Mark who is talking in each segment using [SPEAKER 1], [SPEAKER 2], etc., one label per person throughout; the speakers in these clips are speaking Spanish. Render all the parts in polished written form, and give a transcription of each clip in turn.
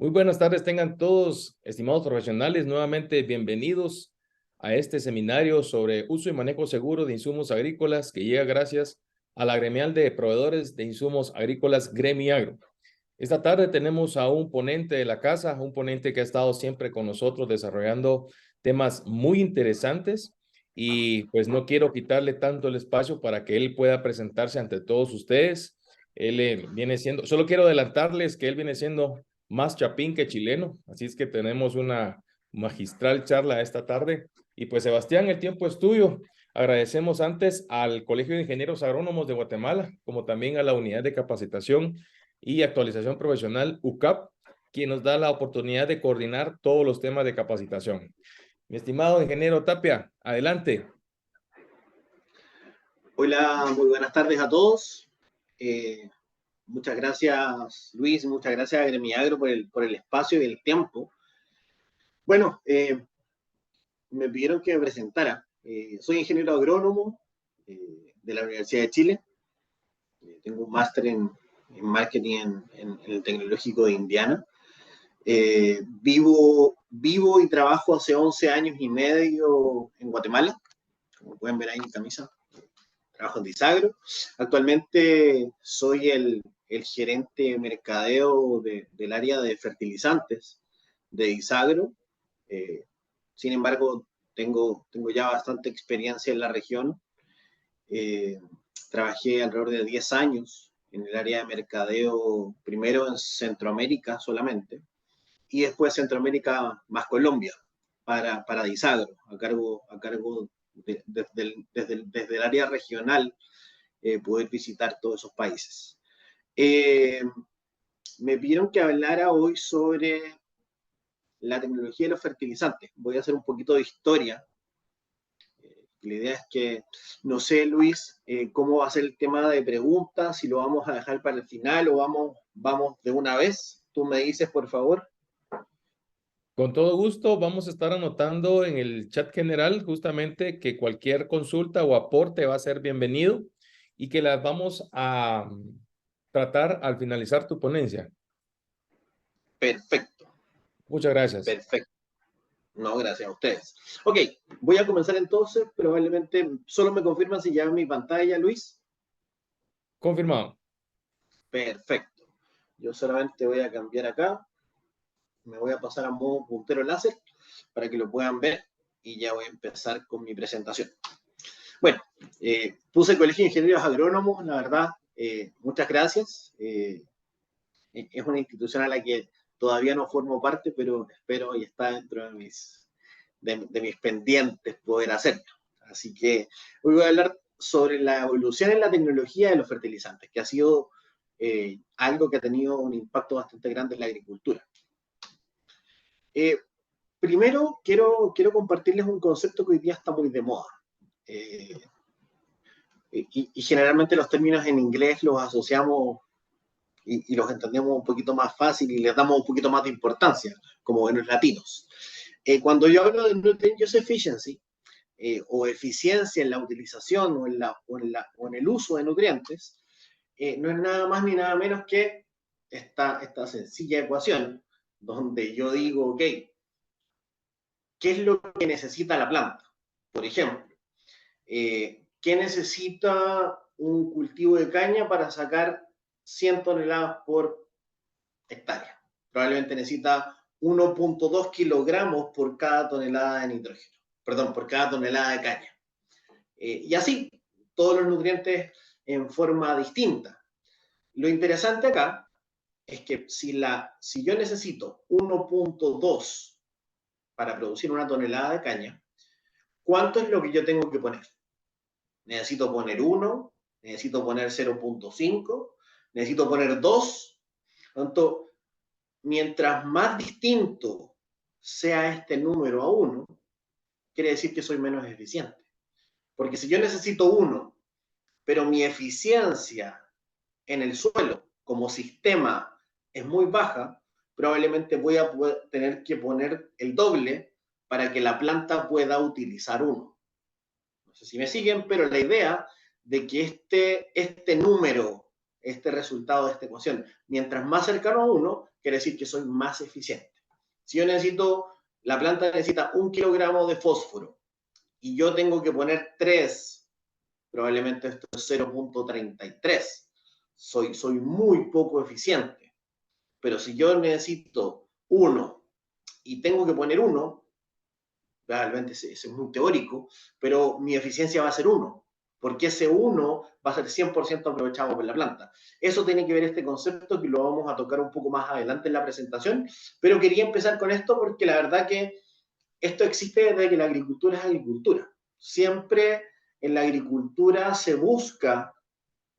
[SPEAKER 1] Muy buenas tardes, tengan todos, estimados profesionales, nuevamente bienvenidos a este seminario sobre uso y manejo seguro de insumos agrícolas que llega gracias a la gremial de proveedores de insumos agrícolas Gremiagro. Esta tarde tenemos a un ponente de la casa, un ponente que ha estado siempre con nosotros desarrollando temas muy interesantes y pues no quiero quitarle tanto el espacio para que él pueda presentarse ante todos ustedes. Él viene siendo, solo quiero adelantarles que él viene siendo más chapín que chileno, así es que tenemos una magistral charla esta tarde. Y pues Sebastián, el tiempo es tuyo. Agradecemos antes al Colegio de Ingenieros Agrónomos de Guatemala, como también a la Unidad de Capacitación y Actualización Profesional UCAP, quien nos da la oportunidad de coordinar todos los temas de capacitación. Mi estimado ingeniero Tapia, adelante.
[SPEAKER 2] Hola, muy buenas tardes a todos. Muchas gracias, Luis, muchas gracias a Gremiagro por el espacio y el tiempo. Bueno, me pidieron que me presentara. Soy ingeniero agrónomo de la Universidad de Chile. Tengo un máster en marketing en el Tecnológico de Indiana. Vivo y trabajo hace 11 años y medio en Guatemala, como pueden ver ahí en mi camisa. Trabajo en Disagro. Actualmente soy el gerente de mercadeo del área de fertilizantes de Disagro. Sin embargo, tengo ya bastante experiencia en la región. Trabajé alrededor de 10 años en el área de mercadeo, primero en Centroamérica solamente, y después Centroamérica más Colombia, para Disagro, a cargo desde el área regional, poder visitar todos esos países. Me pidieron que hablara hoy sobre la tecnología de los fertilizantes. Voy a hacer un poquito de historia. La idea es que, no sé, Luis, cómo va a ser el tema de preguntas, si lo vamos a dejar para el final o vamos de una vez. Tú me dices, por favor.
[SPEAKER 1] Con todo gusto, vamos a estar anotando en el chat general justamente que cualquier consulta o aporte va a ser bienvenido y que las vamos a tratar al finalizar tu ponencia.
[SPEAKER 2] Perfecto,
[SPEAKER 1] Muchas gracias.
[SPEAKER 2] perfecto. No, gracias a ustedes. Ok, voy a comenzar entonces. Probablemente solo me confirman si ya en mi pantalla, Luis.
[SPEAKER 1] Confirmado.
[SPEAKER 2] Perfecto. Yo solamente voy a cambiar acá. Me voy a pasar a modo puntero láser para que lo puedan ver y ya voy a empezar con mi presentación. Bueno, puse Colegio de Ingenieros Agrónomos, la verdad, muchas gracias. Es una institución a la que todavía no formo parte, pero espero y está dentro de mis pendientes poder hacerlo. Así que hoy voy a hablar sobre la evolución en la tecnología de los fertilizantes, que ha sido algo que ha tenido un impacto bastante grande en la agricultura. Primero, quiero compartirles un concepto que hoy día está muy de moda. Y generalmente los términos en inglés los asociamos y los entendemos un poquito más fácil y les damos un poquito más de importancia, como buenos latinos. Cuando yo hablo de Nutrient Use Efficiency, o eficiencia en la utilización o en el uso de nutrientes, no es nada más ni nada menos que esta sencilla ecuación donde yo digo, ok, ¿qué es lo que necesita la planta? Por ejemplo, ¿qué necesita un cultivo de caña para sacar 100 toneladas por hectárea? Probablemente necesita 1.2 kilogramos por cada tonelada de nitrógeno, perdón, por cada tonelada de caña. Y así, todos los nutrientes en forma distinta. Lo interesante acá es que si yo necesito 1.2 para producir una tonelada de caña, ¿cuánto es lo que yo tengo que poner? Necesito poner 1, necesito poner 0.5, necesito poner 2. Tanto, mientras más distinto sea este número a 1, quiere decir que soy menos eficiente. Porque si yo necesito 1, pero mi eficiencia en el suelo como sistema es muy baja, probablemente voy a tener que poner el doble para que la planta pueda utilizar 1. No sé si me siguen, pero la idea de que este número este resultado de esta ecuación. Mientras más cercano a 1, quiere decir que soy más eficiente. Si yo necesito, la planta necesita 1 kilogramo de fósforo y yo tengo que poner 3, probablemente esto es 0.33. Soy muy poco eficiente. Pero si yo necesito 1 y tengo que poner 1, realmente es muy teórico, pero mi eficiencia va a ser 1, porque ese 1 va a ser 100% aprovechado por la planta. Eso tiene que ver este concepto que lo vamos a tocar un poco más adelante en la presentación, pero quería empezar con esto porque la verdad que esto existe desde que la agricultura es agricultura. Siempre en la agricultura se busca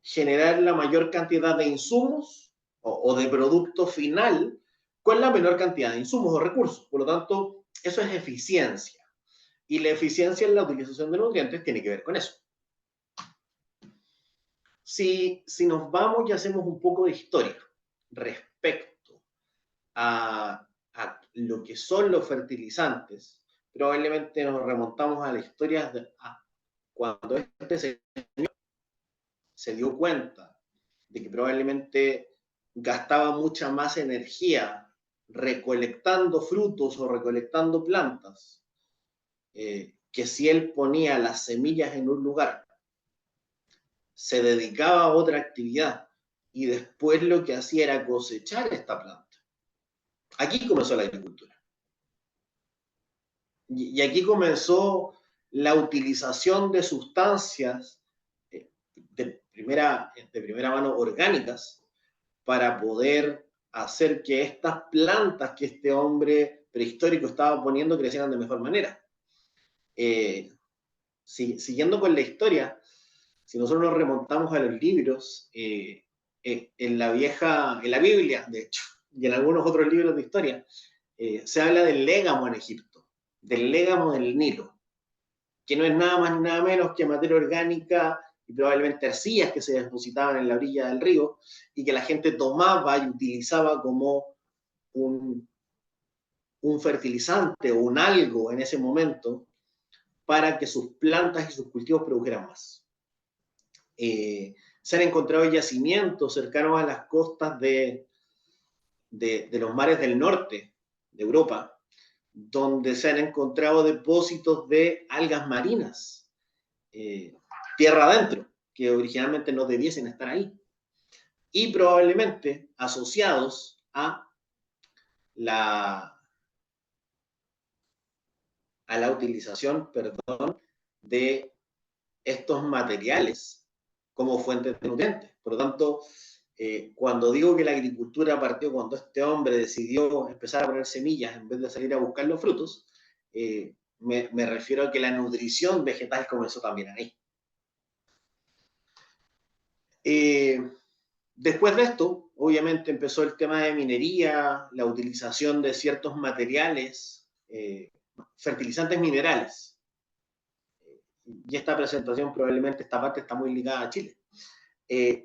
[SPEAKER 2] generar la mayor cantidad de insumos o de producto final con la menor cantidad de insumos o recursos. Por lo tanto, eso es eficiencia. Y la eficiencia en la utilización de nutrientes tiene que ver con eso. Si nos vamos y hacemos un poco de historia respecto a lo que son los fertilizantes, probablemente nos remontamos a la historia de cuando este señor se dio cuenta de que probablemente gastaba mucha más energía recolectando frutos o recolectando plantas, que si él ponía las semillas en un lugar, se dedicaba a otra actividad y después lo que hacía era cosechar esta planta. Aquí comenzó la agricultura. Y aquí comenzó la utilización de sustancias de primera mano orgánicas para poder hacer que estas plantas que este hombre prehistórico estaba poniendo crecieran de mejor manera. Siguiendo con la historia, si nosotros nos remontamos a los libros, en la Biblia, de hecho, y en algunos otros libros de historia, se habla del légamo en Egipto, del légamo del Nilo, que no es nada más ni nada menos que materia orgánica y probablemente arcillas que se depositaban en la orilla del río y que la gente tomaba y utilizaba como un fertilizante o un algo en ese momento para que sus plantas y sus cultivos produjeran más. Se han encontrado yacimientos cercanos a las costas de los mares del norte de Europa, donde se han encontrado depósitos de algas marinas, tierra adentro, que originalmente no debiesen estar ahí, y probablemente asociados a la utilización, de estos materiales como fuentes de nutrientes. Por lo tanto, cuando digo que la agricultura partió cuando este hombre decidió empezar a poner semillas en vez de salir a buscar los frutos, me refiero a que la nutrición vegetal comenzó también ahí. Después de esto, obviamente empezó el tema de minería, la utilización de ciertos materiales, fertilizantes minerales. Y esta presentación, probablemente esta parte está muy ligada a Chile.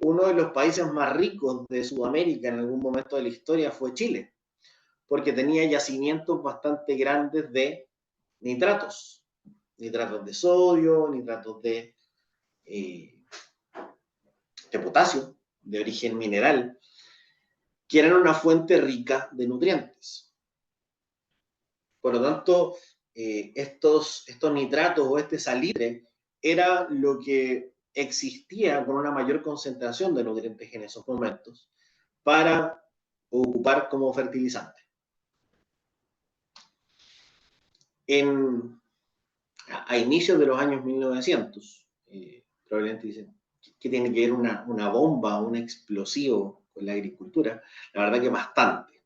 [SPEAKER 2] Uno de los países más ricos de Sudamérica en algún momento de la historia fue Chile, porque tenía yacimientos bastante grandes de nitratos de sodio, nitratos de potasio, de origen mineral, que eran una fuente rica de nutrientes. Por lo tanto, estos nitratos o este salitre era lo que existía con una mayor concentración de nutrientes en esos momentos para ocupar como fertilizante. A inicios de los años 1900, probablemente dicen, ¿qué tiene que ver una bomba, un explosivo con la agricultura? La verdad que bastante.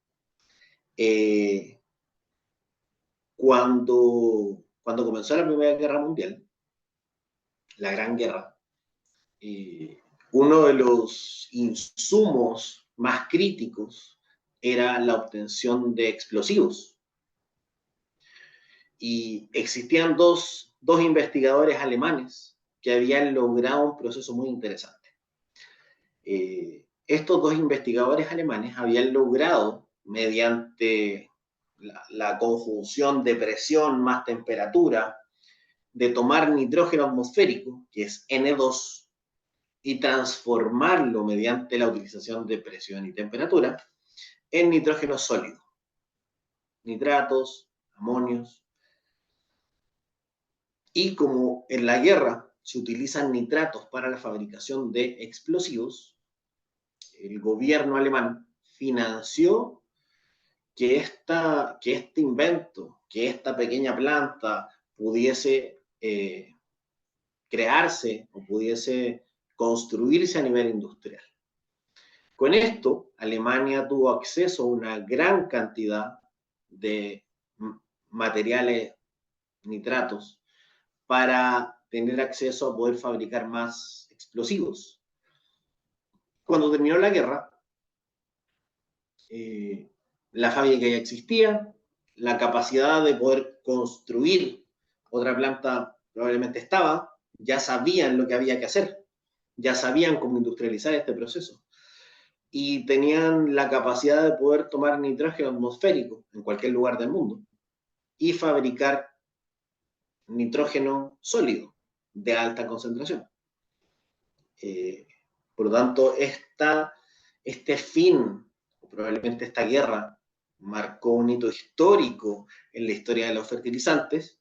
[SPEAKER 2] Cuando comenzó la Primera Guerra Mundial, la Gran Guerra, uno de los insumos más críticos era la obtención de explosivos. Y existían dos investigadores alemanes que habían logrado un proceso muy interesante. Estos dos investigadores alemanes habían logrado, mediante la conjunción de presión más temperatura, de tomar nitrógeno atmosférico, que es N2, y transformarlo mediante la utilización de presión y temperatura en nitrógeno sólido, nitratos, amonios. Y como en la guerra se utilizan nitratos para la fabricación de explosivos, el gobierno alemán financió que este invento, que esta pequeña planta pudiese crearse o pudiese construirse a nivel industrial. Con esto, Alemania tuvo acceso a una gran cantidad de materiales nitratos para tener acceso a poder fabricar más explosivos. Cuando terminó la guerra, la fábrica ya existía, la capacidad de poder construir otra planta probablemente estaba, ya sabían lo que había que hacer, ya sabían cómo industrializar este proceso y tenían la capacidad de poder tomar nitrógeno atmosférico en cualquier lugar del mundo y fabricar nitrógeno sólido de alta concentración. Por lo tanto, este fin, o probablemente esta guerra, marcó un hito histórico en la historia de los fertilizantes.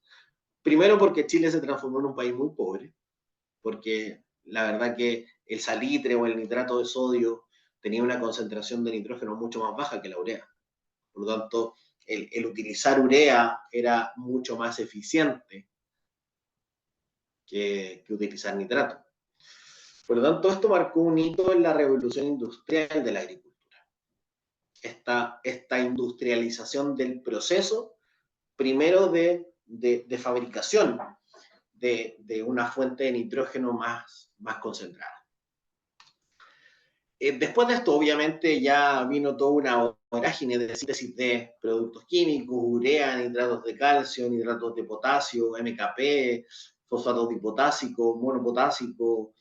[SPEAKER 2] Primero porque Chile se transformó en un país muy pobre, porque la verdad que el salitre o el nitrato de sodio tenía una concentración de nitrógeno mucho más baja que la urea. Por lo tanto, el utilizar urea era mucho más eficiente que utilizar nitrato. Por lo tanto, esto marcó un hito en la revolución industrial de la agricultura. Esta industrialización del proceso, primero de fabricación de una fuente de nitrógeno más concentrada. Después de esto, obviamente, ya vino toda una vorágine de síntesis de productos químicos, urea, nitratos de calcio, nitratos de potasio, MKP, fosfato dipotásico, monopotásico,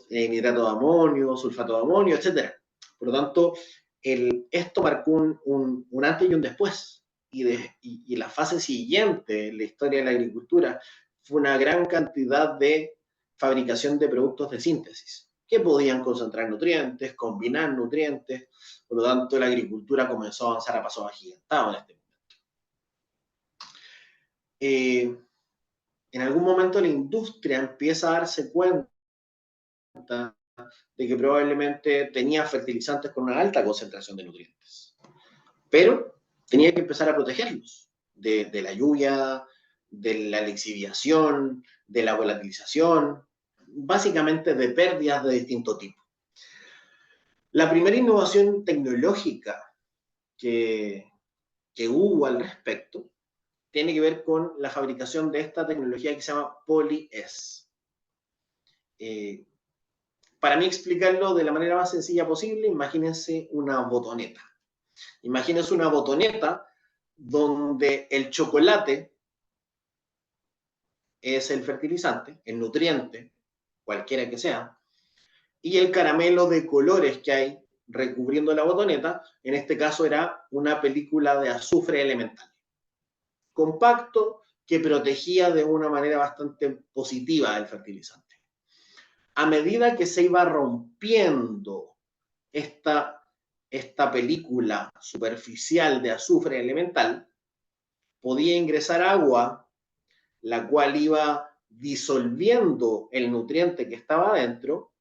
[SPEAKER 2] nitrato de amonio, sulfato de amonio, etc. Por lo tanto, esto marcó un antes y un después. Y la fase siguiente en la historia de la agricultura fue una gran cantidad de fabricación de productos de síntesis que podían concentrar nutrientes, combinar nutrientes. Por lo tanto, la agricultura comenzó a avanzar a pasos agigantados en este momento. En algún momento la industria empieza a darse cuenta de que probablemente tenía fertilizantes con una alta concentración de nutrientes. Pero tenía que empezar a protegerlos de la lluvia, de la lixiviación, de la volatilización, básicamente de pérdidas de distinto tipo. La primera innovación tecnológica que hubo al respecto tiene que ver con la fabricación de esta tecnología que se llama Poly-S. Para mí explicarlo de la manera más sencilla posible, imagínense una botoneta. Imagínense una botoneta donde el chocolate es el fertilizante, el nutriente, cualquiera que sea, y el caramelo de colores que hay recubriendo la botoneta, en este caso era una película de azufre elemental. Compacto, que protegía de una manera bastante positiva el fertilizante. A medida que se iba rompiendo esta película superficial de azufre elemental, podía ingresar agua, la cual iba disolviendo el nutriente que estaba adentro,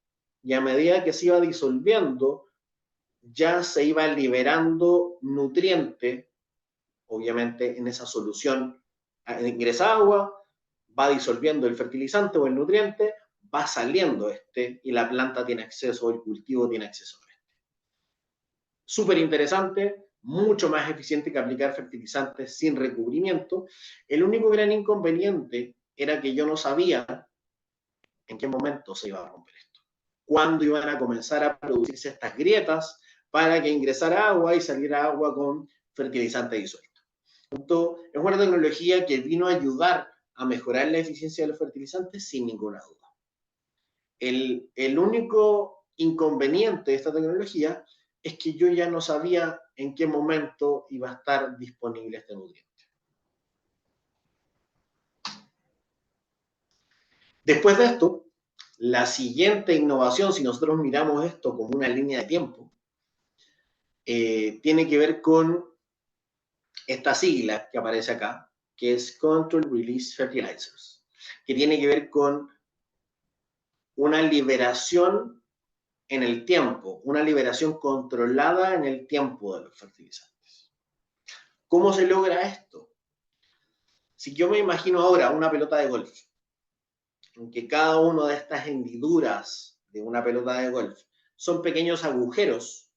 [SPEAKER 2] y a medida que se iba disolviendo, ya se iba liberando nutriente, obviamente en esa solución ingresa agua, va disolviendo el fertilizante o el nutriente, va saliendo y la planta tiene acceso, el cultivo tiene acceso a este. Súper interesante, mucho más eficiente que aplicar fertilizantes sin recubrimiento. El único gran inconveniente era que yo no sabía en qué momento se iba a romper esto, cuándo iban a comenzar a producirse estas grietas para que ingresara agua y saliera agua con fertilizante disuelto. Entonces, es una tecnología que vino a ayudar a mejorar la eficiencia de los fertilizantes sin ninguna duda. El único inconveniente de esta tecnología es que yo ya no sabía en qué momento iba a estar disponible este nutriente. Después de esto, La siguiente innovación, si nosotros miramos esto como una línea de tiempo, tiene que ver con esta sigla que aparece acá, que es Control Release Fertilizers, que tiene que ver con una liberación en el tiempo, una liberación controlada en el tiempo de los fertilizantes. ¿Cómo se logra esto? Si yo me imagino ahora una pelota de golf, en que cada una de estas hendiduras de una pelota de golf son pequeños agujeros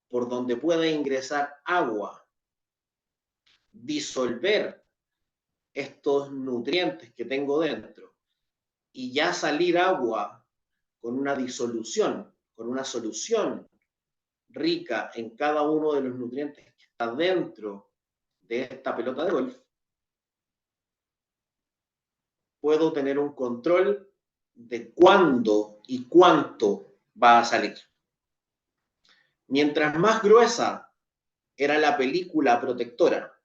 [SPEAKER 2] por donde puede ingresar agua, disolver estos nutrientes que tengo dentro y ya salir agua con una disolución, con una solución rica en cada uno de los nutrientes que está dentro de esta pelota de golf, puedo tener un control de cuándo y cuánto va a salir. Mientras más gruesa era la película protectora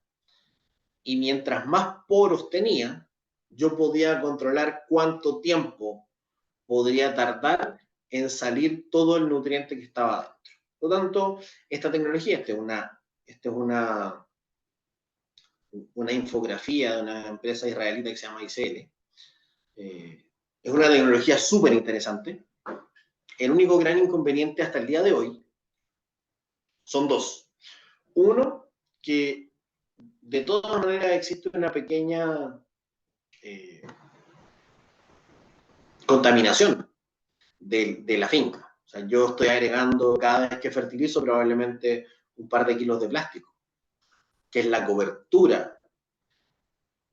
[SPEAKER 2] y mientras más poros tenía, yo podía controlar cuánto tiempo podría tardar en salir todo el nutriente que estaba dentro. Por lo tanto, esta tecnología, esta es una infografía de una empresa israelita que se llama ICL. Es una tecnología súper interesante. El único gran inconveniente hasta el día de hoy son dos. Uno, que de todas maneras existe una pequeña contaminación de la finca. O sea, yo estoy agregando cada vez que fertilizo probablemente un par de kilos de plástico, que es la cobertura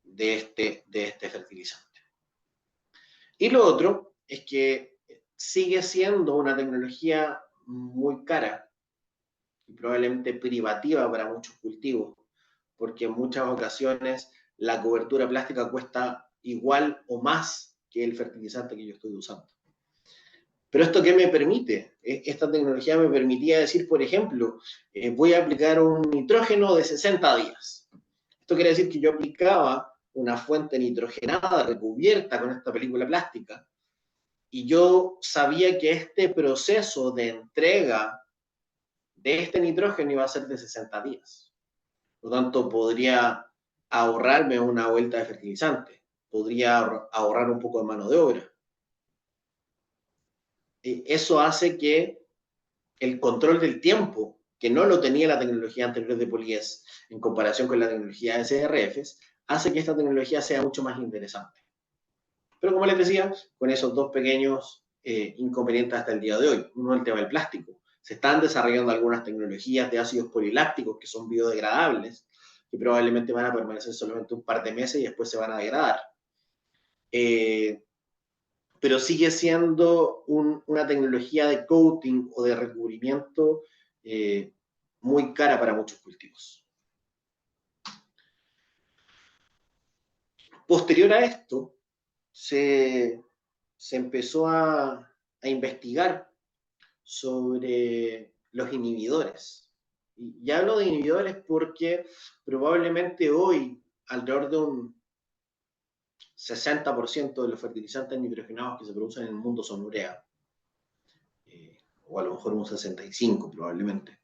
[SPEAKER 2] de este fertilizante. Y lo otro es que sigue siendo una tecnología muy cara y probablemente privativa para muchos cultivos, porque en muchas ocasiones la cobertura plástica cuesta igual o más que el fertilizante que yo estoy usando. Pero ¿esto qué me permite? Esta tecnología me permitía decir, por ejemplo, voy a aplicar un nitrógeno de 60 días. Esto quiere decir que yo aplicaba una fuente nitrogenada recubierta con esta película plástica y yo sabía que este proceso de entrega de este nitrógeno iba a ser de 60 días. Por lo tanto, podría ahorrarme una vuelta de fertilizante, podría ahorrar un poco de mano de obra. Eso hace que el control del tiempo, que no lo tenía la tecnología anterior de PolyS en comparación con la tecnología de SRFs, hace que esta tecnología sea mucho más interesante. Pero como les decía, con esos dos pequeños inconvenientes hasta el día de hoy. Uno, el tema del plástico. Se están desarrollando algunas tecnologías de ácidos polilácticos que son biodegradables, que probablemente van a permanecer solamente un par de meses y después se van a degradar. Pero sigue siendo una tecnología de coating o de recubrimiento muy cara para muchos cultivos. Posterior a esto, se empezó a investigar sobre los inhibidores. Y hablo de inhibidores porque probablemente hoy alrededor de un 60% de los fertilizantes nitrogenados que se producen en el mundo son urea, o a lo mejor un 65% probablemente,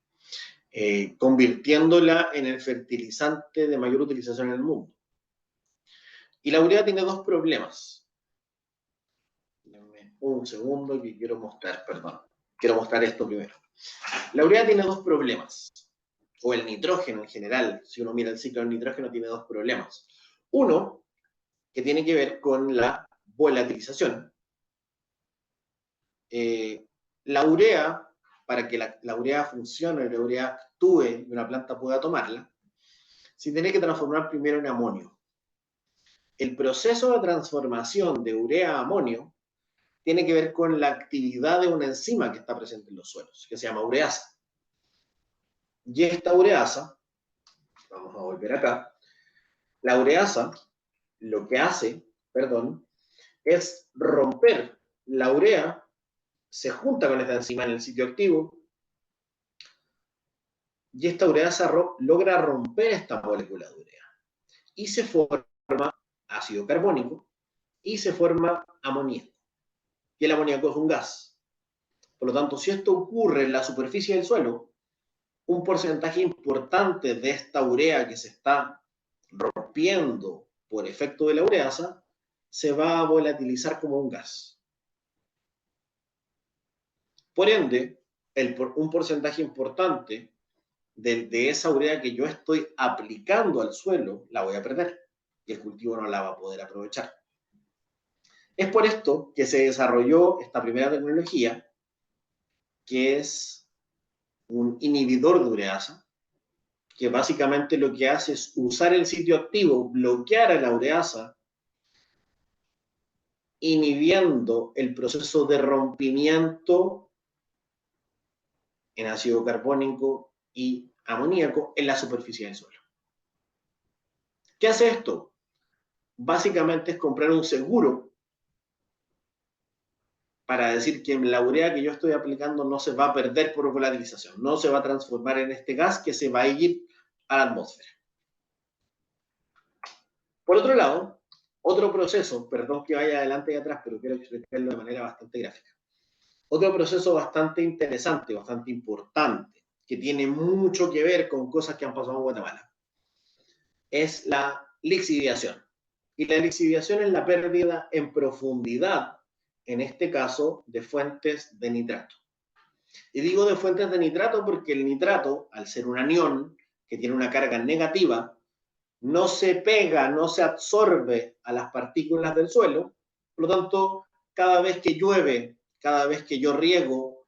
[SPEAKER 2] convirtiéndola en el fertilizante de mayor utilización en el mundo. Y la urea tiene dos problemas. Denme un segundo que quiero mostrar, perdón. Quiero mostrar esto primero. La urea tiene dos problemas, o el nitrógeno en general, si uno mira el ciclo del nitrógeno, tiene dos problemas. Uno, que tiene que ver con la volatilización. La urea, para que la urea funcione, la urea actúe y una planta pueda tomarla, se tiene que transformar primero en amonio. El proceso de transformación de urea a amonio tiene que ver con la actividad de una enzima que está presente en los suelos, que se llama ureasa. Y esta ureasa, vamos a volver acá, la ureasa lo que hace, es romper la urea, se junta con esta enzima en el sitio activo, y esta ureasa logra romper esta molécula de urea. Y se forma ácido carbónico y se forma amoníaco. y el amoníaco es un gas. Por lo tanto, si esto ocurre en la superficie del suelo, un porcentaje importante de esta urea que se está rompiendo por efecto de la ureasa se va a volatilizar como un gas. Por ende, un porcentaje importante de esa urea que yo estoy aplicando al suelo la voy a perder y el cultivo no la va a poder aprovechar. Es por esto que se desarrolló esta primera tecnología, que es un inhibidor de ureasa, que básicamente lo que hace es usar el sitio activo, bloquear a la ureasa, inhibiendo el proceso de rompimiento en ácido carbónico y amoníaco en la superficie del suelo. ¿Qué hace esto? Básicamente es comprar un seguro para decir que la urea que yo estoy aplicando no se va a perder por volatilización, no se va a transformar en este gas que se va a ir a la atmósfera. Por otro lado, otro proceso, perdón que vaya adelante y atrás, pero quiero explicarlo de manera bastante gráfica. Otro proceso bastante interesante, bastante importante, que tiene mucho que ver con cosas que han pasado en Guatemala, es la lixiviación. Y la lixiviación es la pérdida en profundidad, en este caso, de fuentes de nitrato. Y digo de fuentes de nitrato porque el nitrato, al ser un anión que tiene una carga negativa, no se pega, no se absorbe a las partículas del suelo. Por lo tanto, cada vez que llueve, cada vez que yo riego,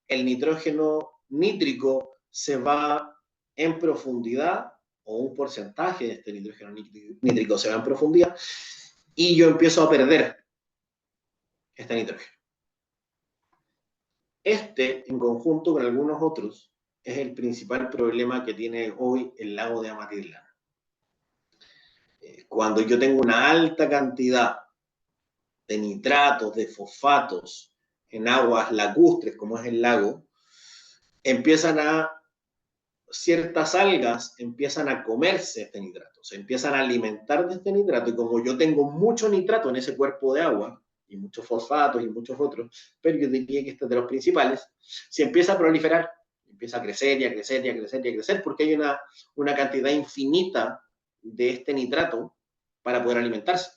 [SPEAKER 2] el nitrógeno nítrico se va en profundidad, o un porcentaje de este nitrógeno nítrico se va en profundidad, y yo empiezo a perder este nitrógeno. Este, en conjunto con algunos otros, es el principal problema que tiene hoy el lago de Amatitlán. Cuando yo tengo una alta cantidad de nitratos, de fosfatos en aguas lacustres, como es el lago, ciertas algas empiezan a comerse este nitrato, se empiezan a alimentar de este nitrato, y como yo tengo mucho nitrato en ese cuerpo de agua, y muchos fosfatos y muchos otros, pero yo diría que este es de los principales, se empieza a proliferar, empieza a crecer y a crecer y a crecer y a crecer, porque hay una cantidad infinita de este nitrato para poder alimentarse.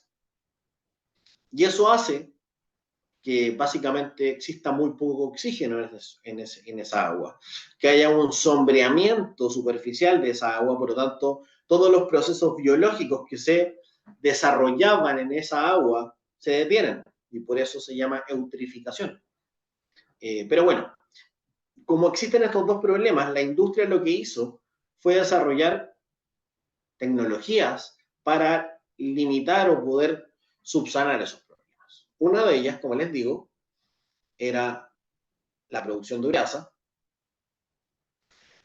[SPEAKER 2] Y eso hace que básicamente exista muy poco oxígeno en esa agua, que haya un sombreamiento superficial de esa agua, por lo tanto, todos los procesos biológicos que se desarrollaban en esa agua se detienen, y por eso se llama eutrificación. Pero bueno, como existen estos dos problemas, la industria lo que hizo fue desarrollar tecnologías para limitar o poder subsanar esos problemas. Una de ellas, como les digo, era la producción de ureasa.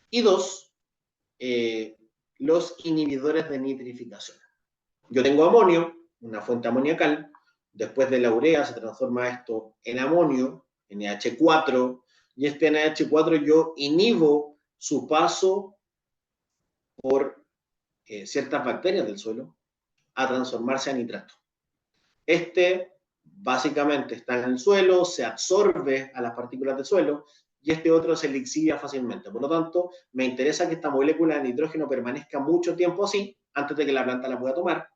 [SPEAKER 2] Y dos, los inhibidores de nitrificación. Yo tengo amonio, una fuente amoniacal, después de la urea se transforma esto en amonio, NH4, y este NH4 yo inhibo su paso por ciertas bacterias del suelo a transformarse a nitrato. Este básicamente está en el suelo, se absorbe a las partículas del suelo, y este otro se lixivia fácilmente. Por lo tanto, me interesa que esta molécula de nitrógeno permanezca mucho tiempo así, antes de que la planta la pueda tomar,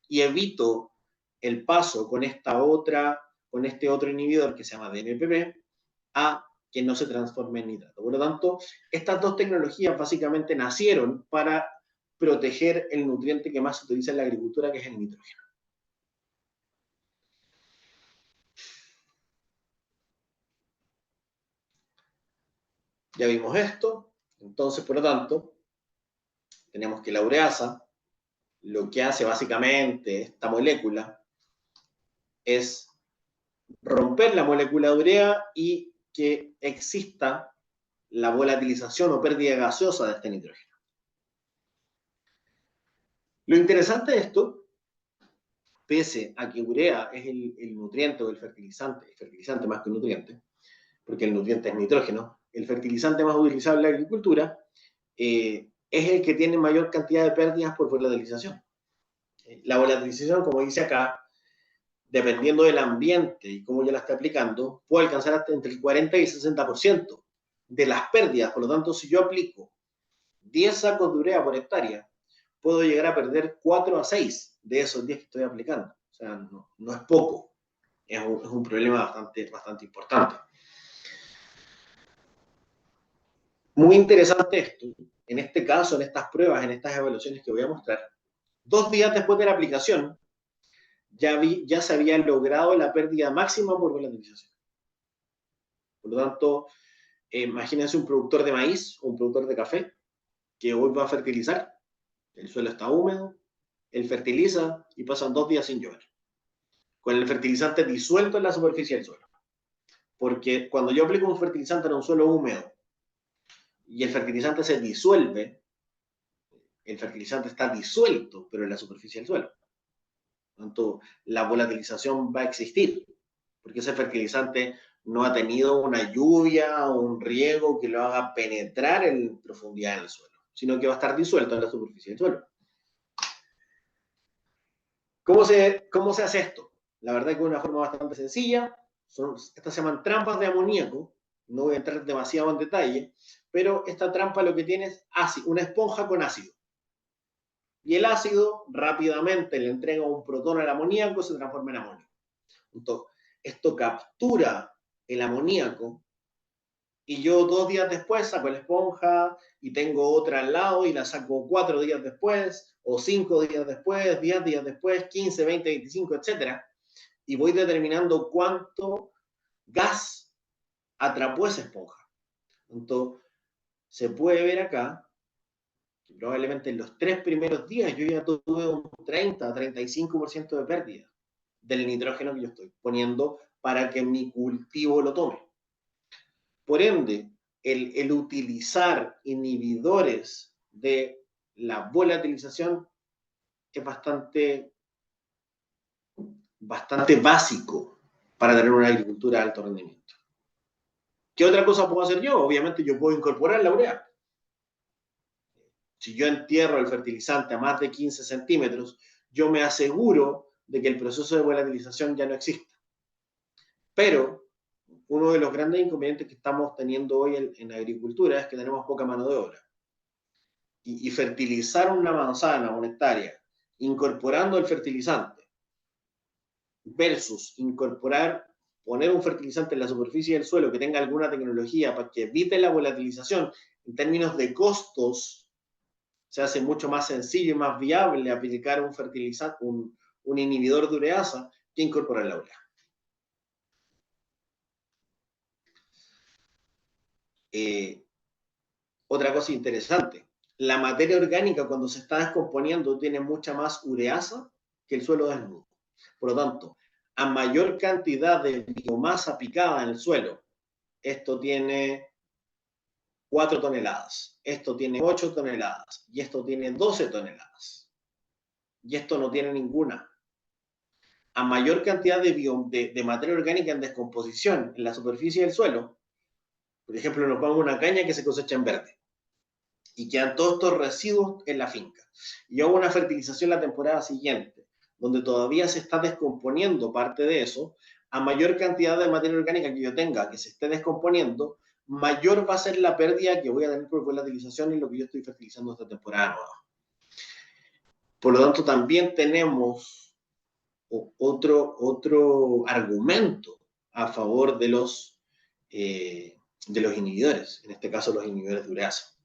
[SPEAKER 2] y evito el paso con este otro inhibidor que se llama DNPP, a que no se transforme en nitrato. Por lo tanto, estas dos tecnologías básicamente nacieron para proteger el nutriente que más se utiliza en la agricultura, que es el nitrógeno. Ya vimos esto, entonces, por lo tanto, tenemos que la ureasa, lo que hace básicamente esta molécula es romper la molécula de urea y que exista la volatilización o pérdida gaseosa de este nitrógeno. Lo interesante de esto, pese a que urea es el nutriente o el fertilizante más que un nutriente, porque el nutriente es nitrógeno, el fertilizante más utilizado en la agricultura, es el que tiene mayor cantidad de pérdidas por volatilización. La volatilización, como dice acá, dependiendo del ambiente y cómo yo la esté aplicando, puedo alcanzar hasta entre el 40 y el 60% de las pérdidas. Por lo tanto, si yo aplico 10 sacos de urea por hectárea, puedo llegar a perder 4 a 6 de esos 10 que estoy aplicando. O sea, no es poco. Es un problema bastante importante. Muy interesante esto. En este caso, en estas pruebas, en estas evaluaciones que voy a mostrar, 2 días después de la aplicación, ya se había logrado la pérdida máxima por volatilización. Por lo tanto, imagínense un productor de maíz o un productor de café que hoy va a fertilizar, el suelo está húmedo, él fertiliza y pasan 2 días sin llover, con el fertilizante disuelto en la superficie del suelo. Porque cuando yo aplico un fertilizante en un suelo húmedo y el fertilizante se disuelve, el fertilizante está disuelto, pero en la superficie del suelo. Por lo tanto, la volatilización va a existir, porque ese fertilizante no ha tenido una lluvia o un riego que lo haga penetrar en profundidad en el suelo, sino que va a estar disuelto en la superficie del suelo. ¿Cómo se hace esto? La verdad que es una forma bastante sencilla. Estas se llaman trampas de amoníaco. No voy a entrar demasiado en detalle, pero esta trampa lo que tiene es ácido, una esponja con ácido. Y el ácido rápidamente le entrega un protón al amoníaco y se transforma en amonio. Entonces, esto captura el amoníaco y yo 2 días después saco la esponja y tengo otra al lado y la saco 4 días después, o 5 días después, 10 días después, 15, 20, 25, etc. Y voy determinando cuánto gas atrapó esa esponja. Entonces, se puede ver acá que probablemente en los 3 primeros días yo ya tuve un 30, 35% de pérdida del nitrógeno que yo estoy poniendo para que mi cultivo lo tome. Por ende, el utilizar inhibidores de la volatilización es bastante básico para tener una agricultura de alto rendimiento. ¿Qué otra cosa puedo hacer yo? Obviamente yo puedo incorporar la urea. Si yo entierro el fertilizante a más de 15 centímetros, yo me aseguro de que el proceso de volatilización ya no exista. Pero uno de los grandes inconvenientes que estamos teniendo hoy en la agricultura es que tenemos poca mano de obra. Y fertilizar una manzana, una hectárea, incorporando el fertilizante, versus poner un fertilizante en la superficie del suelo que tenga alguna tecnología para que evite la volatilización, en términos de costos, se hace mucho más sencillo y más viable aplicar un fertilizante, un inhibidor de ureasa, que incorporar la urea. Otra cosa interesante, la materia orgánica cuando se está descomponiendo tiene mucha más ureasa que el suelo desnudo. Por lo tanto, a mayor cantidad de biomasa picada en el suelo, esto tiene 4 toneladas, esto tiene 8 toneladas y esto tiene 12 toneladas. Y esto no tiene ninguna. A mayor cantidad de materia orgánica en descomposición en la superficie del suelo, por ejemplo, nos ponemos una caña que se cosecha en verde y quedan todos estos residuos en la finca. Y hago una fertilización la temporada siguiente, donde todavía se está descomponiendo parte de eso, a mayor cantidad de materia orgánica que yo tenga que se esté descomponiendo, mayor va a ser la pérdida que voy a tener por volatilización en lo que yo estoy fertilizando esta temporada nueva. Por lo tanto, también tenemos otro argumento a favor de los inhibidores, en este caso los inhibidores de ureasa.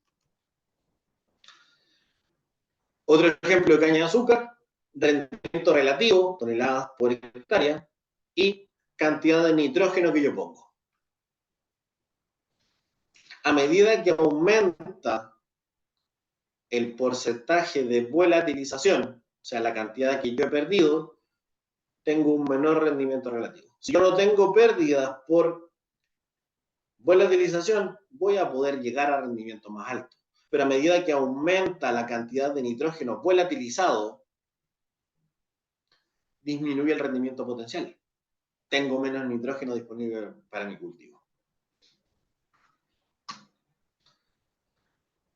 [SPEAKER 2] Otro ejemplo de caña de azúcar, rendimiento relativo, toneladas por hectárea, y cantidad de nitrógeno que yo pongo. A medida que aumenta el porcentaje de volatilización, o sea, la cantidad que yo he perdido, tengo un menor rendimiento relativo. Si yo no tengo pérdidas por volatilización, voy a poder llegar a rendimiento más alto. Pero a medida que aumenta la cantidad de nitrógeno volatilizado, disminuye el rendimiento potencial. Tengo menos nitrógeno disponible para mi cultivo.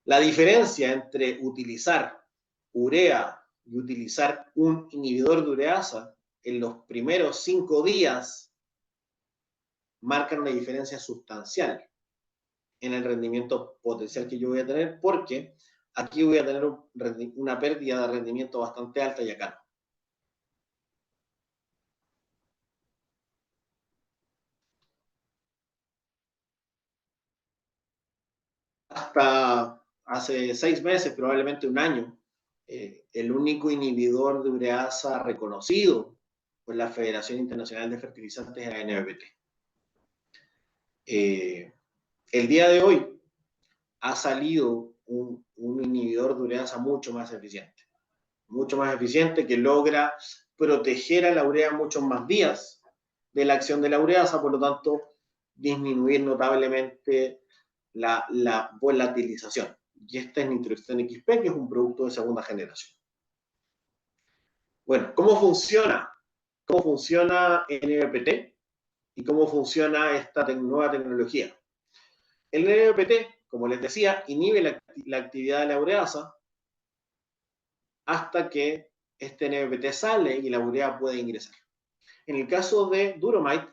[SPEAKER 2] La diferencia entre utilizar urea y utilizar un inhibidor de ureasa en los primeros 5 días marcan una diferencia sustancial en el rendimiento potencial que yo voy a tener, porque aquí voy a tener una pérdida de rendimiento bastante alta y acá no. Hasta hace 6 meses, probablemente un año, el único inhibidor de ureasa reconocido por la Federación Internacional de Fertilizantes era NPT. El día de hoy ha salido un inhibidor de ureasa mucho más eficiente, que logra proteger a la urea muchos más días de la acción de la ureasa, por lo tanto, disminuir notablemente la volatilización. Y este es Nitroxen XP, que es un producto de segunda generación. Bueno, ¿cómo funciona? ¿Cómo funciona NPT? ¿Y cómo funciona esta nueva tecnología? El NPT, como les decía, inhibe la actividad de la ureasa hasta que este NPT sale y la urea puede ingresar. En el caso de Duromite,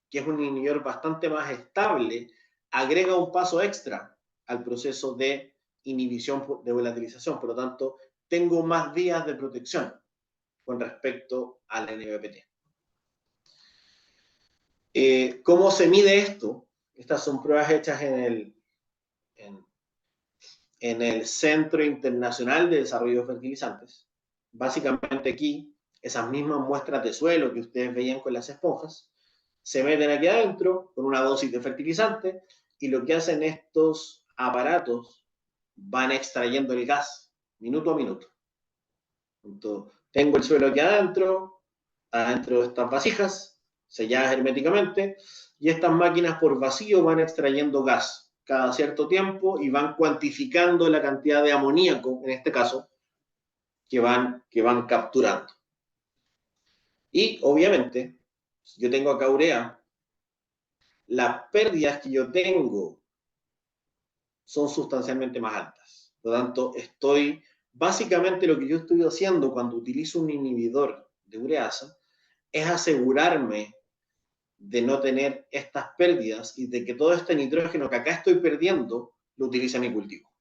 [SPEAKER 2] que es un inhibidor bastante más estable, agrega un paso extra al proceso de inhibición de volatilización. Por lo tanto, tengo más días de protección con respecto al NPT. ¿Cómo se mide esto? Estas son pruebas hechas en el Centro Internacional de Desarrollo de Fertilizantes. Básicamente aquí, esas mismas muestras de suelo que ustedes veían con las esponjas, se meten aquí adentro con una dosis de fertilizante y lo que hacen estos aparatos van extrayendo el gas minuto a minuto. Entonces, tengo el suelo aquí adentro de estas vasijas, selladas herméticamente, y estas máquinas por vacío van extrayendo gas cada cierto tiempo y van cuantificando la cantidad de amoníaco, en este caso, que van capturando. Y obviamente, si yo tengo acá urea, las pérdidas que yo tengo son sustancialmente más altas. Por lo tanto, básicamente lo que yo estoy haciendo cuando utilizo un inhibidor de ureasa es asegurarme de no tener estas pérdidas y de que todo este nitrógeno que acá estoy perdiendo lo utilice mi cultivo.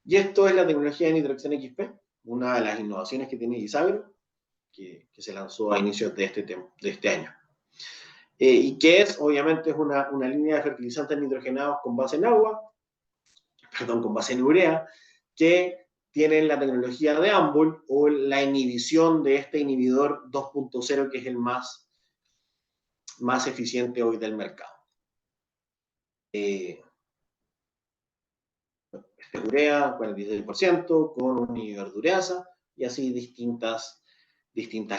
[SPEAKER 2] Y esto es la tecnología de Nitroxen XP, una de las innovaciones que tiene Isagro, que se lanzó a inicios de este año. Y que obviamente, es una línea de fertilizantes nitrogenados con base en agua, con base en urea, que tienen la tecnología de Ambol o la inhibición de este inhibidor 2.0, que es el más eficiente hoy del mercado. Urea 46% con un inhibidor de ureasa y así distintas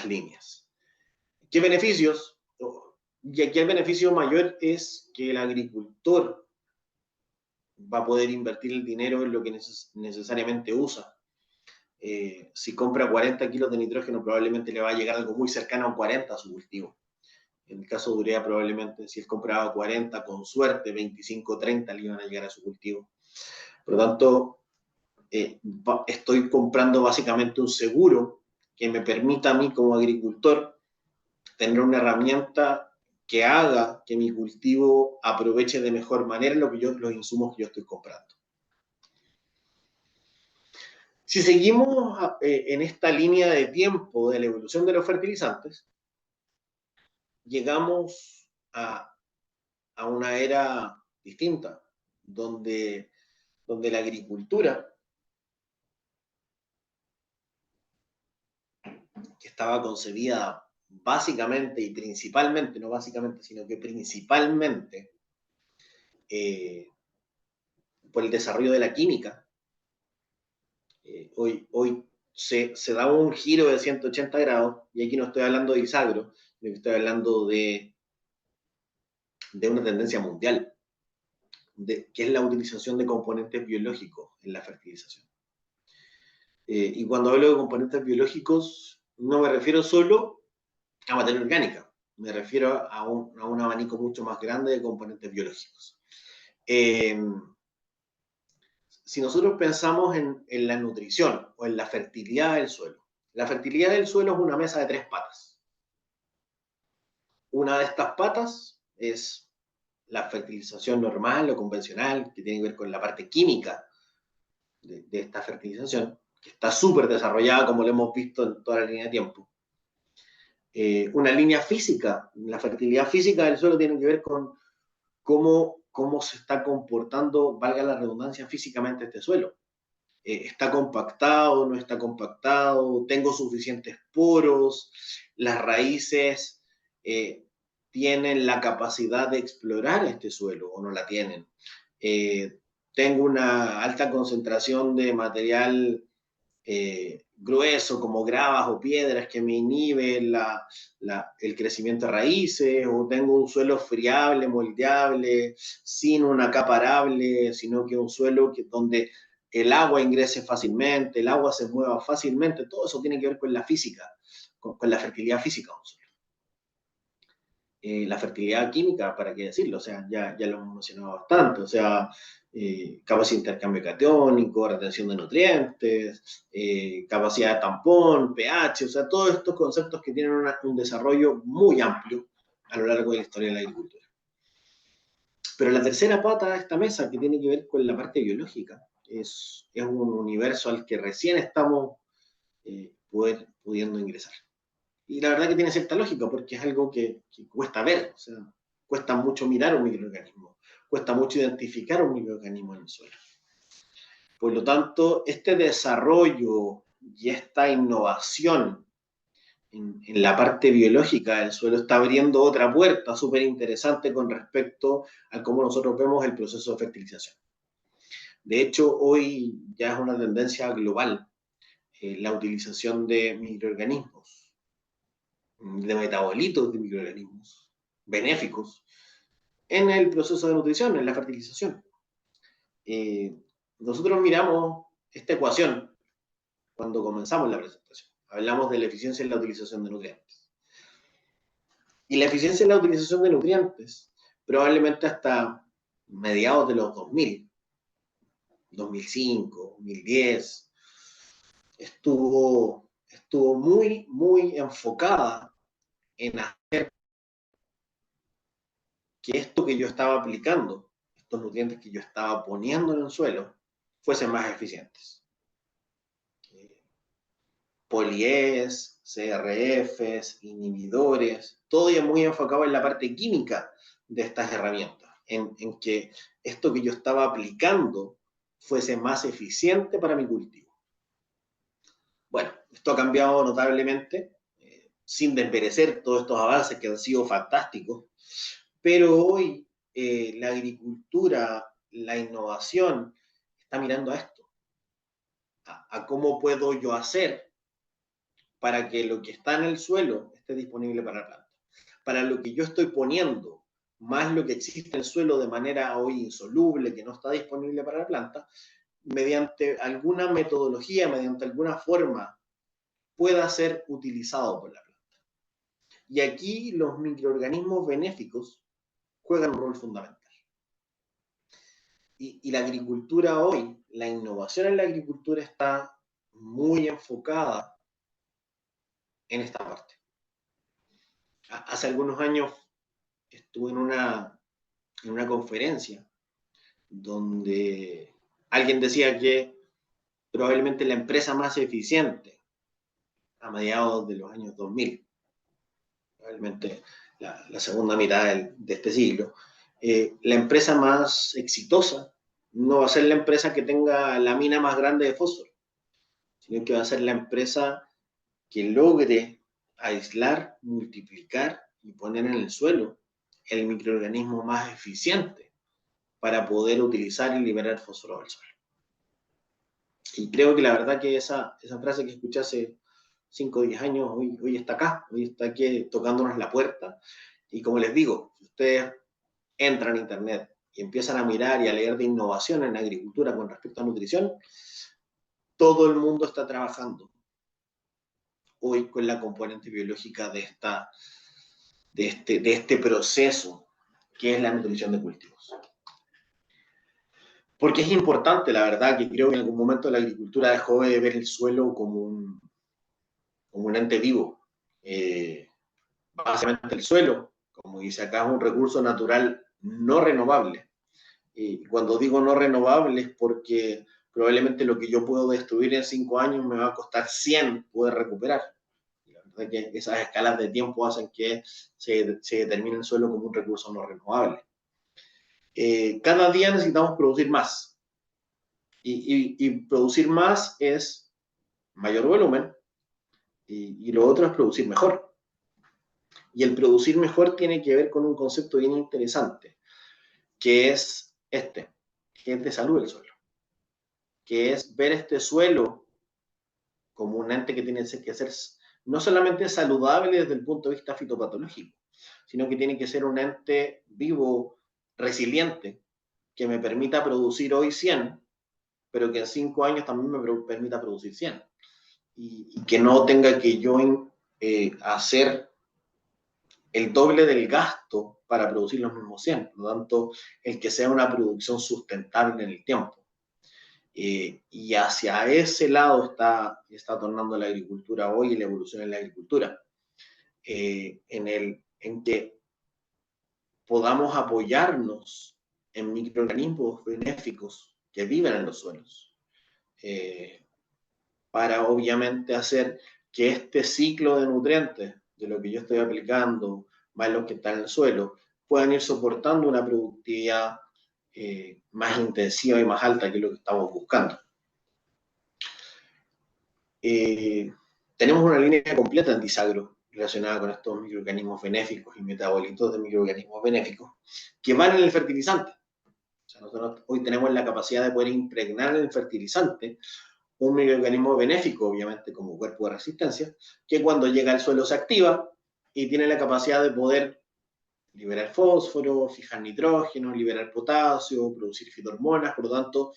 [SPEAKER 2] líneas. ¿Qué beneficios? Y aquí el beneficio mayor es que el agricultor va a poder invertir el dinero en lo que necesariamente usa. Si compra 40 kilos de nitrógeno, probablemente le va a llegar algo muy cercano a 40 a su cultivo. En el caso de urea, probablemente, si él compraba 40, con suerte, 25, 30 le iban a llegar a su cultivo. Por lo tanto, estoy comprando básicamente un seguro que me permita a mí como agricultor tener una herramienta que haga que mi cultivo aproveche de mejor manera los insumos que yo estoy comprando. Si seguimos en esta línea de tiempo de la evolución de los fertilizantes, llegamos a una era distinta, donde la agricultura, que estaba concebida básicamente y principalmente, no básicamente, sino que principalmente por el desarrollo de la química, hoy se da un giro de 180 grados, y aquí no estoy hablando de Isagro, estoy hablando de una tendencia mundial, que es la utilización de componentes biológicos en la fertilización. Y cuando hablo de componentes biológicos, no me refiero solo a materia orgánica, me refiero a un abanico mucho más grande de componentes biológicos. Si nosotros pensamos en la nutrición o en la fertilidad del suelo, La fertilidad del suelo es una mesa de 3 patas. Una de estas patas es la fertilización normal o convencional, que tiene que ver con la parte química de esta fertilización, que está súper desarrollada, como lo hemos visto en toda la línea de tiempo. Una línea física, la fertilidad física del suelo tiene que ver con cómo se está comportando, valga la redundancia, físicamente este suelo. ¿Está compactado, no está compactado? ¿Tengo suficientes poros? ¿Las raíces tienen la capacidad de explorar este suelo o no la tienen? ¿Tengo una alta concentración de material grueso como gravas o piedras que me inhibe el crecimiento de raíces, o tengo un suelo friable, moldeable, sin una capa arable, sino que un suelo donde el agua ingrese fácilmente, el agua se mueva fácilmente? Todo eso tiene que ver con la física, con la fertilidad física de un suelo. La fertilidad química, para qué decirlo, o sea, ya lo hemos mencionado bastante, o sea, capacidad de intercambio catiónico, retención de nutrientes, capacidad de tampón, pH, o sea, todos estos conceptos que tienen un desarrollo muy amplio a lo largo de la historia de la agricultura. Pero la tercera pata de esta mesa, que tiene que ver con la parte biológica, es un universo al que recién estamos pudiendo ingresar. Y la verdad que tiene cierta lógica, porque es algo que cuesta ver, o sea, cuesta mucho mirar un microorganismo, cuesta mucho identificar un microorganismo en el suelo. Por lo tanto, este desarrollo y esta innovación en la parte biológica del suelo está abriendo otra puerta súper interesante con respecto a cómo nosotros vemos el proceso de fertilización. De hecho, hoy ya es una tendencia global la utilización de microorganismos, de metabolitos de microorganismos benéficos en el proceso de nutrición, en la fertilización. Nosotros miramos esta ecuación cuando comenzamos la presentación. Hablamos de la eficiencia en la utilización de nutrientes. Y la eficiencia en la utilización de nutrientes, probablemente hasta mediados de los 2000, 2005, 2010, estuvo muy, muy enfocada en hacer que esto que yo estaba aplicando, estos nutrientes que yo estaba poniendo en el suelo, fuesen más eficientes. Poliés, CRFs, inhibidores, todo ya muy enfocado en la parte química de estas herramientas, en que esto que yo estaba aplicando fuese más eficiente para mi cultivo. Bueno, esto ha cambiado notablemente, sin desmerecer todos estos avances que han sido fantásticos, pero hoy la agricultura, la innovación, está mirando a esto, a cómo puedo yo hacer para que lo que está en el suelo esté disponible para la planta. Para lo que yo estoy poniendo, más lo que existe en el suelo de manera hoy insoluble, que no está disponible para la planta, mediante alguna metodología, mediante alguna forma, pueda ser utilizado por la planta. Y aquí los microorganismos benéficos juegan un rol fundamental. Y la agricultura hoy, la innovación en la agricultura está muy enfocada en esta parte. Hace algunos años estuve en una conferencia donde alguien decía que probablemente la empresa más eficiente a mediados de los años 2000, probablemente la segunda mitad de este siglo, la empresa más exitosa no va a ser la empresa que tenga la mina más grande de fósforo, sino que va a ser la empresa que logre aislar, multiplicar y poner en el suelo el microorganismo más eficiente para poder utilizar y liberar fósforo del suelo. Y creo que la verdad que esa frase que escuché hace 5 o 10 años, hoy está acá, hoy está aquí tocándonos la puerta. Y como les digo, si ustedes entran a internet y empiezan a mirar y a leer de innovación en la agricultura con respecto a nutrición, todo el mundo está trabajando hoy con la componente biológica de este proceso que es la nutrición de cultivos. Porque es importante, la verdad, que creo que en algún momento la agricultura dejó de ver el suelo como como un ente vivo. Básicamente el suelo, como dice acá, es un recurso natural no renovable. Y cuando digo no renovable es porque probablemente lo que yo puedo destruir en 5 años me va a costar 100 poder recuperar. La verdad es que esas escalas de tiempo hacen que se determine el suelo como un recurso no renovable. Cada día necesitamos producir más. Y producir más es mayor volumen y lo otro es producir mejor. Y el producir mejor tiene que ver con un concepto bien interesante, que es que es de salud del suelo, que es ver este suelo como un ente que tiene que ser no solamente saludable desde el punto de vista fitopatológico, sino que tiene que ser un ente vivo, resiliente, que me permita producir hoy 100, pero que en 5 años también me permita producir 100. Y que no tenga que yo hacer el doble del gasto para producir los mismos 100. Por lo tanto, el que sea una producción sustentable en el tiempo. Y hacia ese lado está tornando la agricultura hoy y la evolución en la agricultura. En que podamos apoyarnos en microorganismos benéficos que viven en los suelos, para obviamente hacer que este ciclo de nutrientes, de lo que yo estoy aplicando, más los que están en el suelo, puedan ir soportando una productividad más intensiva y más alta, que es lo que estamos buscando. Tenemos una línea completa en Disagro relacionada con estos microorganismos benéficos y metabolitos de microorganismos benéficos que van en el fertilizante. O sea, nosotros hoy tenemos la capacidad de poder impregnar en el fertilizante un microorganismo benéfico, obviamente como cuerpo de resistencia, que cuando llega al suelo se activa y tiene la capacidad de poder liberar fósforo, fijar nitrógeno, liberar potasio, producir fitohormonas, por lo tanto,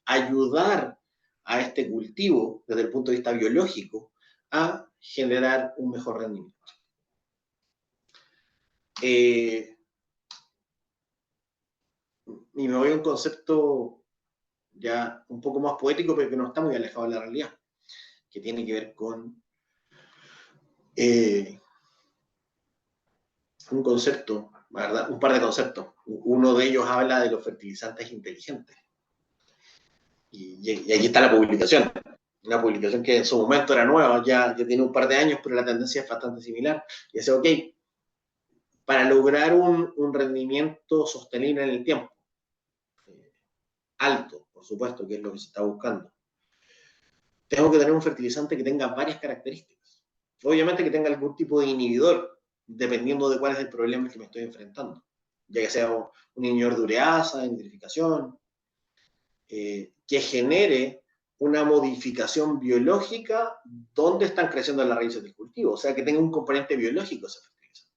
[SPEAKER 2] ayudar a este cultivo desde el punto de vista biológico a generar un mejor rendimiento. Y me voy a un concepto ya un poco más poético, pero que no está muy alejado de la realidad, que tiene que ver con un concepto, ¿verdad? Un par de conceptos. Uno de ellos habla de los fertilizantes inteligentes. Y aquí está la publicación. Una publicación que en su momento era nueva, ya tiene un par de años, pero la tendencia es bastante similar. Y dice, ok, para lograr un rendimiento sostenible en el tiempo, alto, por supuesto, que es lo que se está buscando, tengo que tener un fertilizante que tenga varias características. Obviamente que tenga algún tipo de inhibidor, dependiendo de cuál es el problema que me estoy enfrentando. Ya que sea un inhibidor de ureasa, de nitrificación, que genere una modificación biológica donde están creciendo las raíces del cultivo. O sea, que tenga un componente biológico ese fertilizante.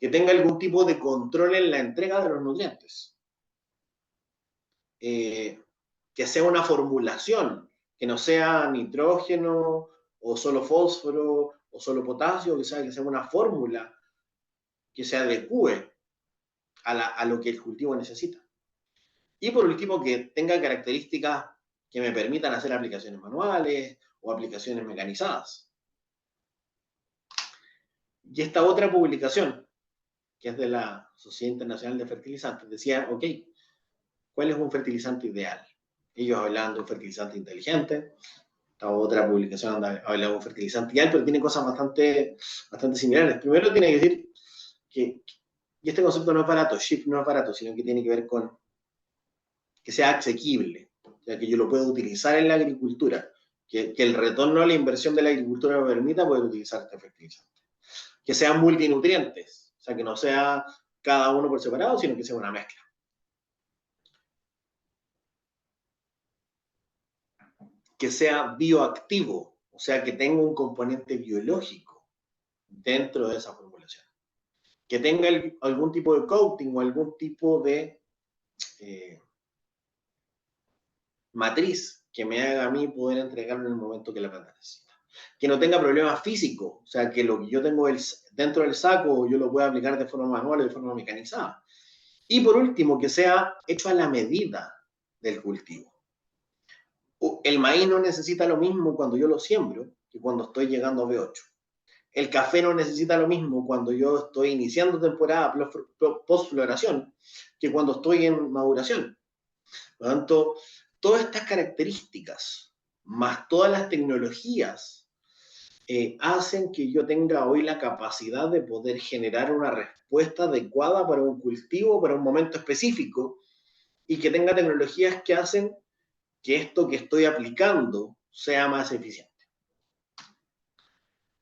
[SPEAKER 2] Que tenga algún tipo de control en la entrega de los nutrientes. Que sea una formulación, que no sea nitrógeno o solo fósforo o solo potasio, que sea una fórmula que se adecue a lo que el cultivo necesita. Y por último, que tenga características que me permitan hacer aplicaciones manuales o aplicaciones mecanizadas. Y esta otra publicación, que es de la Sociedad Internacional de Fertilizantes, decía, ok, ¿cuál es un fertilizante ideal? Ellos hablaban de un fertilizante inteligente. Esta otra publicación habla de un fertilizante ideal, pero tiene cosas bastante similares. Primero tiene que decir que y este concepto no es barato, SHIP no es barato, sino que tiene que ver con que sea asequible, o sea, que yo lo pueda utilizar en la agricultura, que el retorno a la inversión de la agricultura me permita poder utilizar este fertilizante. Que sean multinutrientes, o sea, que no sea cada uno por separado, sino que sea una mezcla. Que sea bioactivo, o sea, que tenga un componente biológico dentro de esa formulación. Que tenga algún tipo de coating o algún tipo de matriz que me haga a mí poder entregarlo en el momento que la planta necesita. Que no tenga problemas físicos, o sea, que lo que yo tengo dentro del saco yo lo pueda aplicar de forma manual o de forma mecanizada. Y por último, que sea hecho a la medida del cultivo. El maíz no necesita lo mismo cuando yo lo siembro que cuando estoy llegando a B8. El café no necesita lo mismo cuando yo estoy iniciando temporada post-floración que cuando estoy en maduración. Por lo tanto, todas estas características, más todas las tecnologías, hacen que yo tenga hoy la capacidad de poder generar una respuesta adecuada para un cultivo, para un momento específico, y que tenga tecnologías que hacen que esto que estoy aplicando sea más eficiente.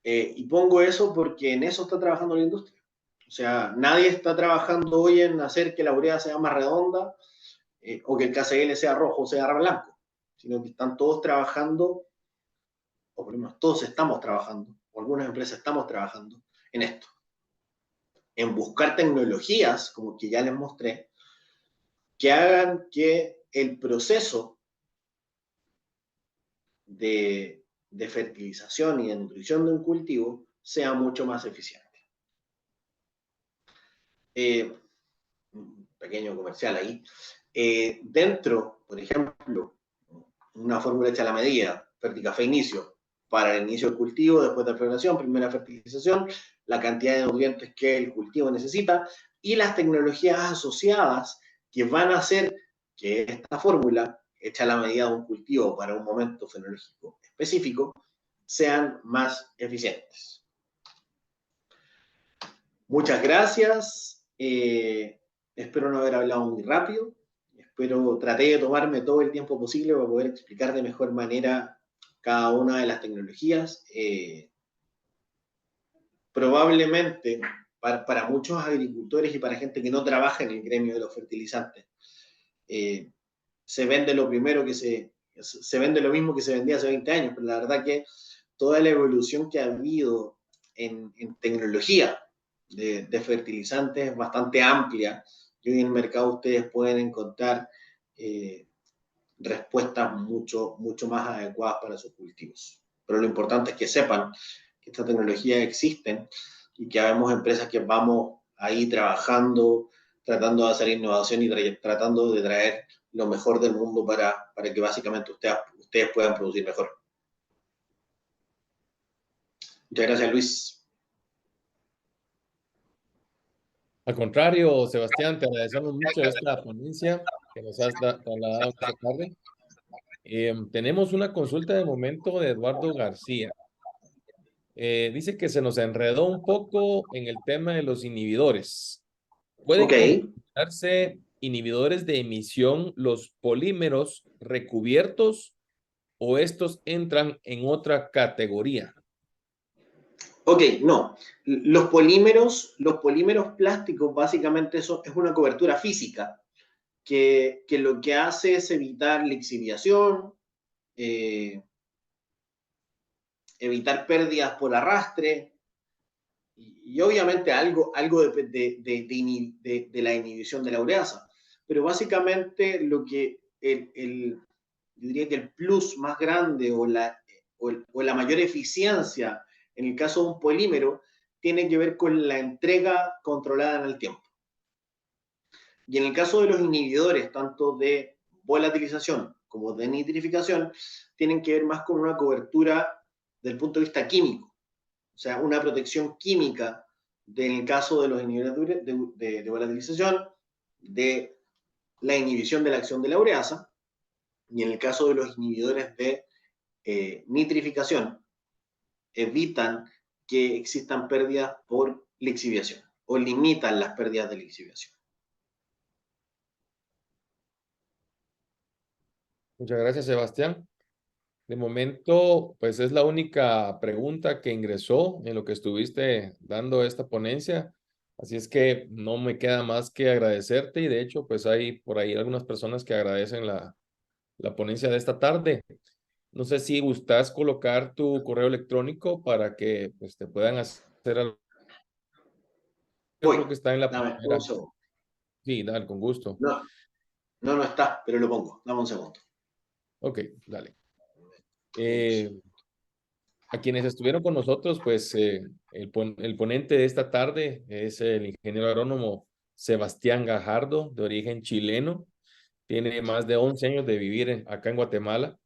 [SPEAKER 2] Y pongo eso porque en eso está trabajando la industria. O sea, nadie está trabajando hoy en hacer que la urea sea más redonda o que el KCl sea rojo o sea blanco, sino que están todos trabajando, o por lo menos todos estamos trabajando, o algunas empresas estamos trabajando en esto, en buscar tecnologías, como que ya les mostré, que hagan que el proceso de fertilización y de nutrición de un cultivo sea mucho más eficiente. Un pequeño comercial ahí. Dentro, por ejemplo, una fórmula hecha a la medida, Ferticafé Inicio, para el inicio del cultivo, después de la floración, primera fertilización, la cantidad de nutrientes que el cultivo necesita y las tecnologías asociadas que van a hacer que esta fórmula, hecha a la medida de un cultivo para un momento fenológico específico, sean más eficientes. Muchas gracias. Espero no haber hablado muy rápido. Traté de tomarme todo el tiempo posible para poder explicar de mejor manera cada una de las tecnologías. Probablemente para muchos agricultores y para gente que no trabaja en el gremio de los fertilizantes, se vende lo primero que se vende lo mismo que se vendía hace 20 años, pero la verdad que toda la evolución que ha habido en tecnología de fertilizantes es bastante amplia y hoy en el mercado ustedes pueden encontrar respuestas mucho más adecuadas para sus cultivos. Pero lo importante es que sepan que estas tecnologías existen y que habemos empresas que vamos ahí trabajando, tratando de hacer innovación y tratando de traer lo mejor del mundo para que básicamente ustedes puedan producir mejor. Muchas gracias, Luis.
[SPEAKER 1] Al contrario, Sebastián, te agradecemos mucho esta ponencia que nos has trasladado esta tarde. Tenemos una consulta de momento de Eduardo García. Dice que se nos enredó un poco en el tema de los inhibidores. ¿Pueden considerarse inhibidores de emisión los polímeros recubiertos o estos entran en otra categoría?
[SPEAKER 2] Ok, no. Los polímeros plásticos básicamente eso es una cobertura física que lo que hace es evitar lixiviación, evitar pérdidas por arrastre y obviamente algo de la inhibición de la ureasa. Pero básicamente lo que yo diría que el plus más grande o la mayor eficiencia en el caso de un polímero tiene que ver con la entrega controlada en el tiempo. Y en el caso de los inhibidores, tanto de volatilización como de nitrificación, tienen que ver más con una cobertura del punto de vista químico, o sea, una protección química del caso de los inhibidores de volatilización, de la inhibición de la acción de la ureasa, y en el caso de los inhibidores de nitrificación, evitan que existan pérdidas por lixiviación o limitan las pérdidas de lixiviación.
[SPEAKER 1] Muchas gracias, Sebastián. De momento, pues es la única pregunta que ingresó en lo que estuviste dando esta ponencia. Así es que no me queda más que agradecerte y de hecho, pues hay por ahí algunas personas que agradecen la ponencia de esta tarde. No sé si gustas colocar tu correo electrónico para que pues, te puedan hacer algo. Creo que está en la
[SPEAKER 2] Dame un
[SPEAKER 1] primera.
[SPEAKER 2] segundo.
[SPEAKER 1] Sí, dale, con gusto.
[SPEAKER 2] No está, pero lo pongo. Dame un segundo.
[SPEAKER 1] Ok, dale. A quienes estuvieron con nosotros, pues el ponente de esta tarde es el ingeniero agrónomo Sebastián Gajardo, de origen chileno. Tiene más de 11 años de vivir acá en Guatemala.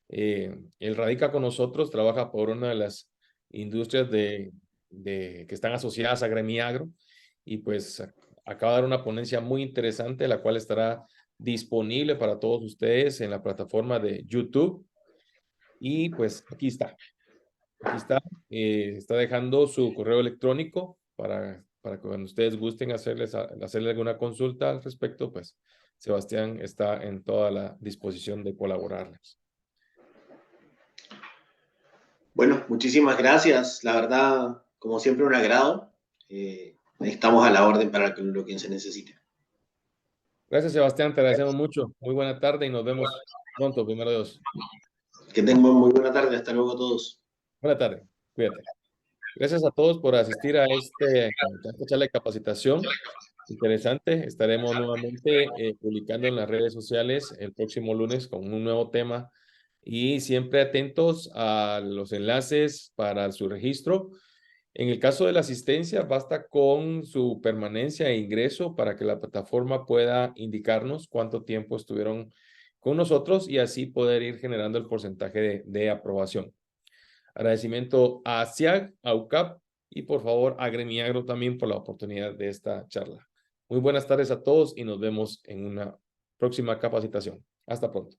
[SPEAKER 1] Él radica con nosotros, trabaja por una de las industrias que están asociadas a Gremiagro y pues acaba de dar una ponencia muy interesante, la cual estará disponible para todos ustedes en la plataforma de YouTube. Y pues aquí está. Aquí está. Está dejando su correo electrónico para que cuando ustedes gusten hacerle alguna consulta al respecto, pues Sebastián está en toda la disposición de colaborarles.
[SPEAKER 2] Bueno, muchísimas gracias. La verdad, como siempre, un agrado. Estamos a la orden para lo que se necesite.
[SPEAKER 1] Gracias, Sebastián. Te agradecemos mucho. Muy buena tarde y nos vemos pronto, primero Dios.
[SPEAKER 2] Que tengan muy buena tarde. Hasta luego a todos.
[SPEAKER 1] Buena tarde. Cuídate. Gracias a todos por asistir a esta charla de capacitación. Interesante. Estaremos nuevamente publicando en las redes sociales el próximo lunes con un nuevo tema y siempre atentos a los enlaces para su registro. En el caso de la asistencia, basta con su permanencia e ingreso para que la plataforma pueda indicarnos cuánto tiempo estuvieron con nosotros y así poder ir generando el porcentaje de aprobación. Agradecimiento a SIAG, a UCAP y por favor a Gremiagro también por la oportunidad de esta charla. Muy buenas tardes a todos y nos vemos en una próxima capacitación. Hasta pronto.